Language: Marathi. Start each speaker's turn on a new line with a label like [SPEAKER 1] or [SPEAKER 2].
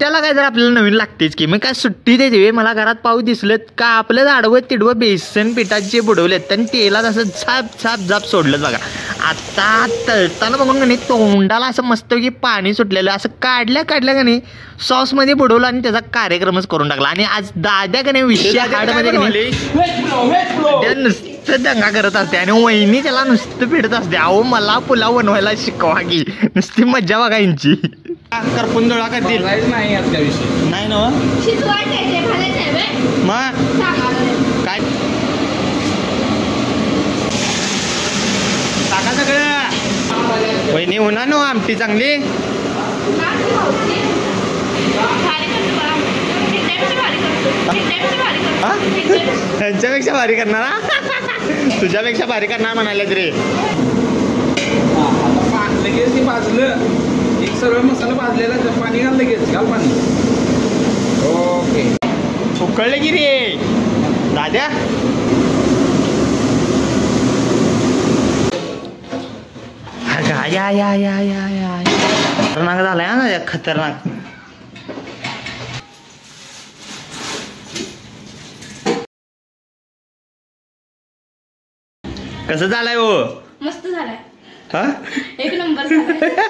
[SPEAKER 1] सुट्ट्याला काय तर आपल्याला नवीन लागतेच की. मग काय सुट्टी द्यायची मला घरात पाऊस दिसलं का आपलं आडवं तिडवं बेसन पिठाचे बुडवलेत आणि तेलात असं झाप झाप झाप सोडलं बघा. आता तळताना बघून का नाही तोंडाला असं मस्त की पाणी सुटलेलं असं काढल्या का नाही सॉसमध्ये बुडवलं आणि त्याचा कार्यक्रमच करून टाकला. आणि आज दाद्या का नाही विषय हार्डमध्ये नुसतं दंगा करत असते आणि वहिनी त्याला नुसतं फिरत असते. अहो मला पुलाव बनवायला शिकवा की नुसती मज्जा बघा यांची. करपुंदोळा करतील नाही ना मग काय टाका सगळं वहिनी होणार ना आमटी चांगली. त्यांच्यापेक्षा भारी करणार तुझ्यापेक्षा भारी करणार म्हणाले तरी.
[SPEAKER 2] लगेच ते भाजलं एक सर्व मसाला भाजलेला पाणी घाल लगेच घाल पाणी. ओके
[SPEAKER 1] उकळले की रे दाद्या. या या या या या खतरनाक झालाय ना खतरनाक. कसं झालंय हो.
[SPEAKER 3] मस्त झालाय.
[SPEAKER 1] हा
[SPEAKER 3] एक नंबर झालाय.